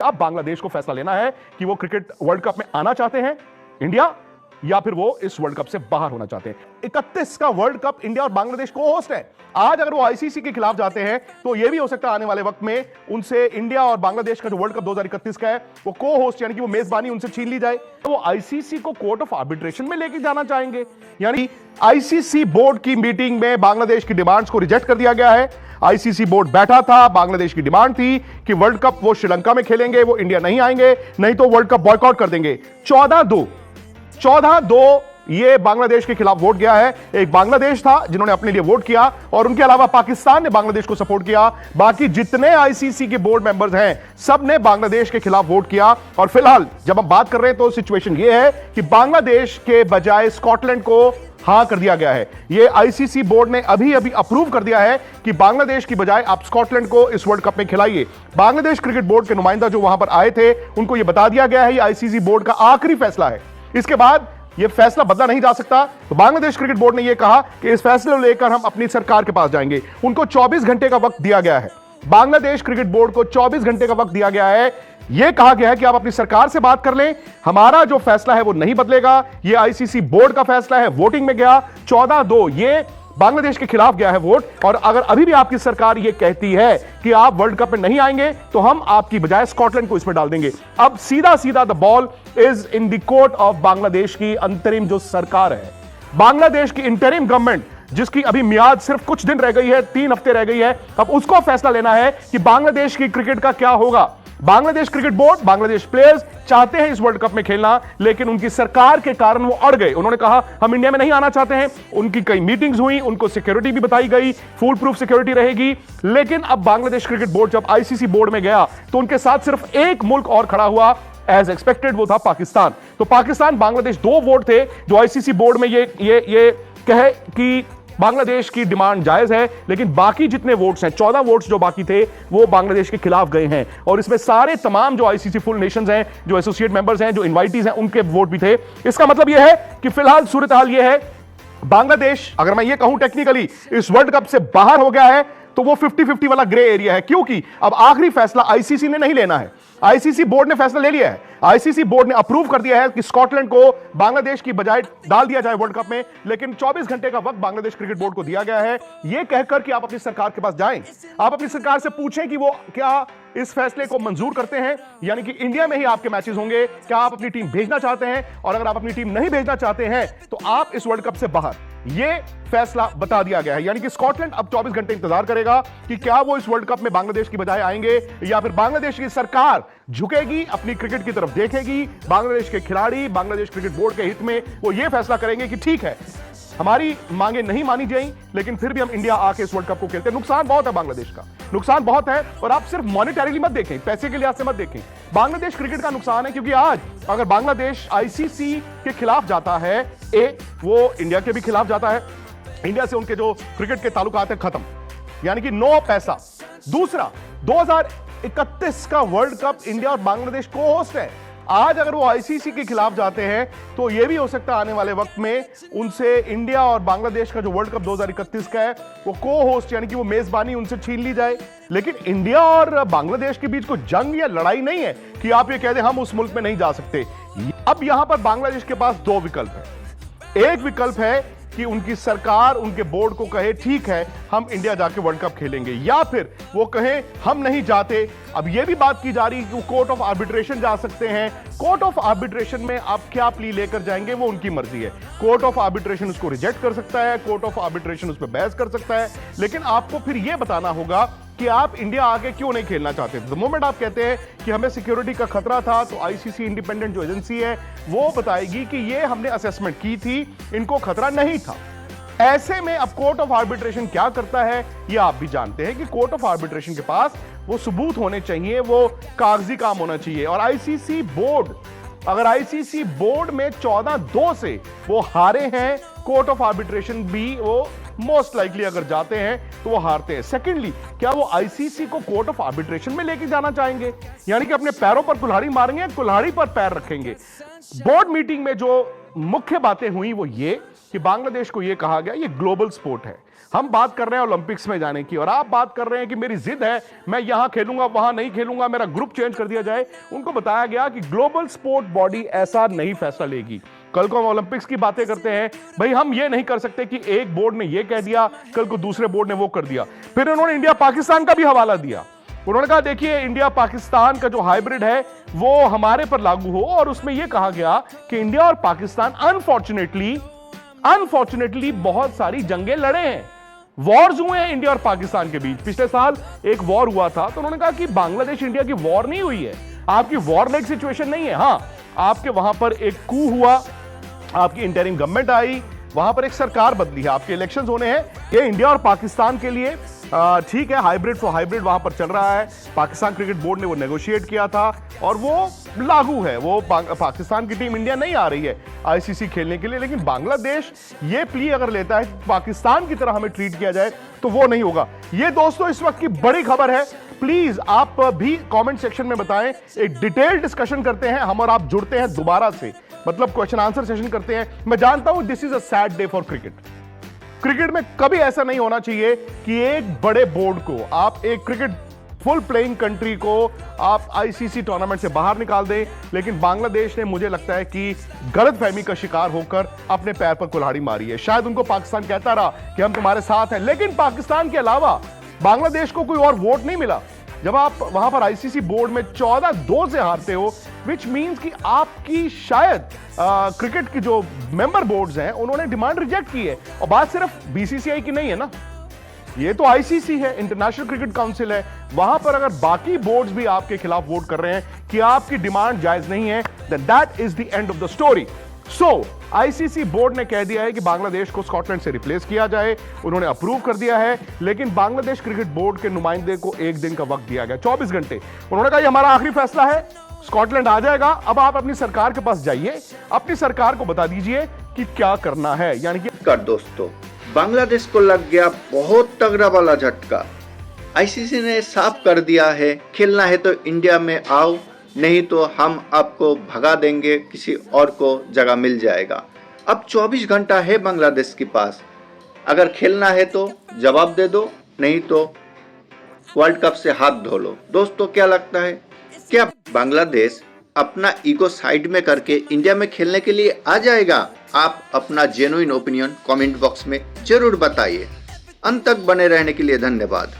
अब बांग्लादेश को फैसला लेना है कि वो क्रिकेट वर्ल्ड कप में आना चाहते हैं इंडिया, या फिर वो इस वर्ल्ड कप से बाहर होना चाहते हैं। 31 का वर्ल्ड कप इंडिया और बांग्लादेश को होस्ट है। आज अगर वो आईसीसी के खिलाफ जाते हैं तो यह भी हो सकता है आने वाले वक्त में उनसे इंडिया और बांग्लादेश का जो वर्ल्ड कप 2031 का है वो को होस्ट यानी कि वो मेजबानी उनसे छीन ली जाए। तो वो आईसीसी को कोर्ट ऑफ आर्बिट्रेशन में लेके जाना चाहेंगे। यानी आईसीसी बोर्ड की मीटिंग में बांग्लादेश की डिमांड्स को रिजेक्ट कर दिया गया है। आईसीसी बोर्ड बैठा था, बांग्लादेश की डिमांड थी कि वर्ल्ड कप वो श्रीलंका में खेलेंगे, वो इंडिया नहीं आएंगे, नहीं तो वर्ल्ड कप बॉयकॉट कर देंगे। 14-2 ये बांग्लादेश के खिलाफ वोट गया है। एक बांग्लादेश था जिन्होंने अपने लिए वोट किया और उनके अलावा पाकिस्तान ने बांग्लादेश को सपोर्ट किया। बाकी जितने आईसीसी के बोर्ड मेंबर्स हैं सब ने बांग्लादेश के खिलाफ वोट किया। और फिलहाल जब हम बात कर रहे हैं तो सिचुएशन ये है कि बांग्लादेश के बजाय स्कॉटलैंड को हां कर दिया गया है। ये आईसीसी बोर्ड ने अभी अप्रूव कर दिया है कि बांग्लादेश की बजाय आप स्कॉटलैंड को इस वर्ल्ड कप में खिलाइए। बांग्लादेश क्रिकेट बोर्ड के नुमाइंदा जो वहां पर आए थे उनको यह बता दिया गया है, ये आईसीसी बोर्ड का आखिरी फैसला है, इसके बाद यह फैसला बदला नहीं जा सकता। तो बांग्लादेश क्रिकेट बोर्ड ने यह कहा कि इस फैसले को लेकर हम अपनी सरकार के पास जाएंगे। उनको 24 घंटे का वक्त दिया गया है। बांग्लादेश क्रिकेट बोर्ड को 24 घंटे का वक्त दिया गया है। यह कहा गया है कि आप अपनी सरकार से बात कर लें, हमारा जो फैसला है वो नहीं बदलेगा। यह आईसीसी बोर्ड का फैसला है, वोटिंग में गया 14-2 ये बांग्लादेश के खिलाफ गया है वोट। और अगर अभी भी आपकी सरकार यह कहती है कि आप वर्ल्ड कप में नहीं आएंगे तो हम आपकी बजाय स्कॉटलैंड को इसमें डाल देंगे। अब सीधा the ball is in the court of Bangladesh की अंतरिम जो सरकार है, बांग्लादेश की इंटरिम गवर्नमेंट जिसकी अभी मियाद सिर्फ कुछ दिन रह गई है, 3 हफ्ते रह गई है। अब उसको फैसला लेना है कि बांग्लादेश की क्रिकेट का क्या होगा। Bangladesh cricket board, Bangladesh players चाहते हैं इस वर्ल्ड कप में खेलना, लेकिन उनकी सरकार के कारण वो अड़ गए। उन्होंने कहा हम इंडिया में नहीं आना चाहते हैं। उनकी कई मीटिंग्स हुई, उनको सिक्योरिटी भी बताई गई, फुल प्रूफ सिक्योरिटी रहेगी। लेकिन अब बांग्लादेश क्रिकेट बोर्ड जब आईसीसी बोर्ड में गया तो उनके साथ सिर्फ एक मुल्क और खड़ा हुआ, एज एक्सपेक्टेड, वो था पाकिस्तान। तो पाकिस्तान बांग्लादेश 2 वोट थे जो आईसीसी बोर्ड में ये कहे कि बांग्लादेश की डिमांड जायज है, लेकिन बाकी जितने वोट्स हैं 14 वोट्स जो बाकी थे वो बांग्लादेश के खिलाफ गए हैं। और इसमें सारे तमाम जो आईसीसी फुल नेशंस हैं, जो एसोसिएट मेंबर्स हैं, जो इनवाइटीज हैं, उनके वोट भी थे। इसका मतलब यह है कि फिलहाल सूरत हाल यह है, बांग्लादेश अगर मैं ये कहूं टेक्निकली इस वर्ल्ड कप से बाहर हो गया है तो वो 50-50 वाला ग्रे एरिया है, क्योंकि अब आखिरी फैसला आईसीसी ने नहीं लेना है। आईसीसी बोर्ड ने फैसला ले लिया है। आईसीसी बोर्ड ने अप्रूव कर दिया है कि स्कॉटलैंड को बांग्लादेश की बजाय डाल दिया जाए वर्ल्ड कप में, लेकिन 24 घंटे का वक्त बांग्लादेश क्रिकेट बोर्ड को दिया गया है यह कहकर कि आप अपनी सरकार के पास जाएं, आप अपनी सरकार से पूछें कि वो क्या इस फैसले को मंजूर करते हैं, यानी कि इंडिया में ही आपके मैचेस होंगे, क्या आप अपनी टीम भेजना चाहते हैं, और अगर आप अपनी टीम नहीं भेजना चाहते हैं तो आप इस वर्ल्ड कप से बाहर। यह फैसला बता दिया गया है। यानी कि स्कॉटलैंड अब 24 घंटे इंतजार करेगा कि क्या वो इस वर्ल्ड कप में बांग्लादेश की बजाय आएंगे, या फिर बांग्लादेश की सरकार झुकेगी, अपनी क्रिकेट की तरफ देखेगी। बांग्लादेश के खिलाड़ी बांग्लादेश क्रिकेट बोर्ड के हित में वो ये फैसला करेंगे कि ठीक है, हमारी मांगे नहीं मानी जाएं, लेकिन फिर भी हम इंडिया आके इस वर्ल्ड कप को खेलते हैं। नुकसान बहुत है, बांग्लादेश का नुकसान बहुत है। और आप सिर्फ मॉनेटरीली मत देखें, पैसे के लिहाज से मत देखें, बांग्लादेश क्रिकेट का नुकसान है, क्योंकि आज अगर बांग्लादेश आईसीसी के खिलाफ जाता है, वो इंडिया के भी खिलाफ जाता है, इंडिया से उनके जो क्रिकेट के ताल्लुकात है खत्म, यानी कि नो पैसा। दूसरा, 2031 का वर्ल्ड कप इंडिया और बांग्लादेश को होस्ट है। आज अगर वो आईसीसी के खिलाफ जाते हैं तो यह भी हो सकता है आने वाले वक्त में उनसे इंडिया और बांग्लादेश का जो वर्ल्ड कप 2031 का है वो को होस्ट यानी कि वो मेजबानी उनसे छीन ली जाए। लेकिन इंडिया और बांग्लादेश के बीच कोई जंग या लड़ाई नहीं है कि आप ये कह दें हम उस मुल्क में नहीं जा सकते। अब यहां पर बांग्लादेश के पास 2 विकल्प है। एक विकल्प है कि उनकी सरकार उनके बोर्ड को कहे ठीक है हम इंडिया जाके वर्ल्ड कप खेलेंगे, या फिर वो कहें हम नहीं जाते। अब यह भी बात की जा रही है कि वो कोर्ट ऑफ आर्बिट्रेशन जा सकते हैं। कोर्ट ऑफ आर्बिट्रेशन में आप क्या प्ली लेकर जाएंगे वो उनकी मर्जी है। कोर्ट ऑफ आर्बिट्रेशन उसको रिजेक्ट कर सकता है, कोर्ट ऑफ आर्बिट्रेशन उस पर बहस कर सकता है, लेकिन आपको फिर यह बताना होगा कि आप इंडिया आके क्यों नहीं खेलना चाहते। द मोमेंट आप कहते हैं कि हमें सिक्योरिटी का खतरा था, तो आईसीसी इंडिपेंडेंट जो एजेंसी है वो बताएगी कि ये हमने असेसमेंट की थी, इनको खतरा नहीं था। ऐसे में अब कोर्ट ऑफ आर्बिट्रेशन क्या करता है ये आप भी जानते हैं कि कोर्ट ऑफ आर्बिट्रेशन के पास वो सबूत होने चाहिए, वो कागजी काम होना चाहिए। और आईसीसी बोर्ड, अगर आईसीसी बोर्ड में 14-2 से वो हारे हैं, कोर्ट ऑफ आर्बिट्रेशन भी वो मोस्ट लाइकली अगर जाते हैं तो वो हारते हैं। सेकेंडली, क्या वो आईसीसी को कोर्ट ऑफ आर्बिट्रेशन में लेके जाना चाहेंगे, यानी कि अपने पैरों पर कुल्हाड़ी मारेंगे, कुल्हाड़ी पर पैर रखेंगे। बोर्ड मीटिंग में जो मुख्य बातें हुई वो ये कि बांग्लादेश को ये कहा गया ये ग्लोबल स्पोर्ट है, हम बात कर रहे हैं ओलंपिक्स में जाने की और आप बात कर रहे हैं कि मेरी जिद है, मैं यहां खेलूंगा वहां नहीं खेलूंगा, मेरा ग्रुप चेंज कर दिया जाए। उनको बताया गया कि ग्लोबल स्पोर्ट बॉडी ऐसा नहीं फैसला लेगी। कल को हम ओलंपिक्स की बातें करते हैं, भाई हम ये नहीं कर सकते कि एक बोर्ड ने ये कह दिया, कल को दूसरे बोर्ड ने वो कर दिया। फिर उन्होंने इंडिया पाकिस्तान का भी हवाला दिया। उन्होंने कहा देखिए इंडिया पाकिस्तान का जो हाइब्रिड है वो हमारे पर लागू हो, और उसमें यह कहा गया कि इंडिया और पाकिस्तान अनफॉर्चुनेटली बहुत सारी जंगें लड़े हैं, वॉर्स हुए हैं इंडिया और पाकिस्तान के बीच। पिछले साल एक वॉर हुआ था, तो उन्होंने कहा कि बांग्लादेश इंडिया की वॉर नहीं हुई है, आपकी वॉर लाइक सिचुएशन नहीं है। हां, आपके वहां पर एक कू हुआ, आपकी इंटरिम गवर्नमेंट आई, वहां पर एक सरकार बदली है, आपके इलेक्शंस होने हैं। ये इंडिया और पाकिस्तान के लिए ठीक है, हाइब्रिड फॉर हाइब्रिड वहां पर चल रहा है। पाकिस्तान क्रिकेट बोर्ड ने वो नेगोशिएट किया था और वो लागू है। वो पाकिस्तान की टीम इंडिया नहीं आ रही है आईसीसी खेलने के लिए, लेकिन बांग्लादेश ये प्ली अगर लेता है पाकिस्तान की तरह हमें ट्रीट किया जाए तो वो नहीं होगा। ये दोस्तों इस वक्त की बड़ी खबर है। प्लीज आप भी कमेंट सेक्शन में बताएं, एक डिटेल डिस्कशन करते हैं हम और आप, जुड़ते हैं दोबारा से, मतलब क्वेश्चन आंसर सेशन करते हैं। मैं जानता हूं this is a sad day for cricket. Cricket में कभी ऐसा नहीं होना चाहिए कि एक बड़े बोर्ड को, आप एक क्रिकेट फुल प्लेइंग कंट्री को आप आईसीसी टूर्नामेंट से बाहर निकाल दें। लेकिन बांग्लादेश ने, मुझे लगता है कि गलतफहमी का शिकार होकर अपने पैर पर कुल्हाड़ी मारी है। शायद उनको पाकिस्तान कहता रहा कि हम तुम्हारे साथ हैं, लेकिन पाकिस्तान के अलावा बांग्लादेश को कोई और वोट नहीं मिला। जब आप वहां पर आईसीसी बोर्ड में 14-2 से हारते हो, विच मीन्स कि आपकी शायद क्रिकेट की जो मेंबर बोर्ड्स हैं उन्होंने डिमांड रिजेक्ट की है। और बात सिर्फ बीसीसीआई की नहीं है ना, ये तो आईसीसी है, इंटरनेशनल क्रिकेट काउंसिल है। वहां पर अगर बाकी बोर्ड्स भी आपके खिलाफ वोट कर रहे हैं कि आपकी डिमांड जायज नहीं है, then that is the end of the story. So ICC board ने कह दिया है कि बांग्लादेश को स्कॉटलैंड से रिप्लेस किया जाए, उन्होंने अप्रूव कर दिया है। लेकिन बांग्लादेश क्रिकेट बोर्ड के नुमाइंदे को एक दिन का वक्त दिया गया, 24 घंटे। उन्होंने कहा ये हमारा आखिरी फैसला है, स्कॉटलैंड आ जाएगा। अब आप अपनी सरकार के पास जाइए, अपनी सरकार को बता दीजिए कि क्या करना है। यानी कि दोस्तों, बांग्लादेश को लग गया बहुत तगड़ा वाला झटका। आईसीसी ने साफ कर दिया है, खेलना है तो इंडिया में आओ, नहीं तो हम आपको भगा देंगे, किसी और को जगह मिल जाएगा। अब 24 घंटा है बांग्लादेश के पास, अगर खेलना है तो जवाब दे दो, नहीं तो वर्ल्ड कप से हाथ धो लो। दोस्तों क्या लगता है, क्या बांग्लादेश अपना ईगो साइड में करके इंडिया में खेलने के लिए आ जाएगा? आप अपना जेन्युइन ओपिनियन कमेंट बॉक्स में जरूर बताइए। अंत तक बने रहने के लिए धन्यवाद।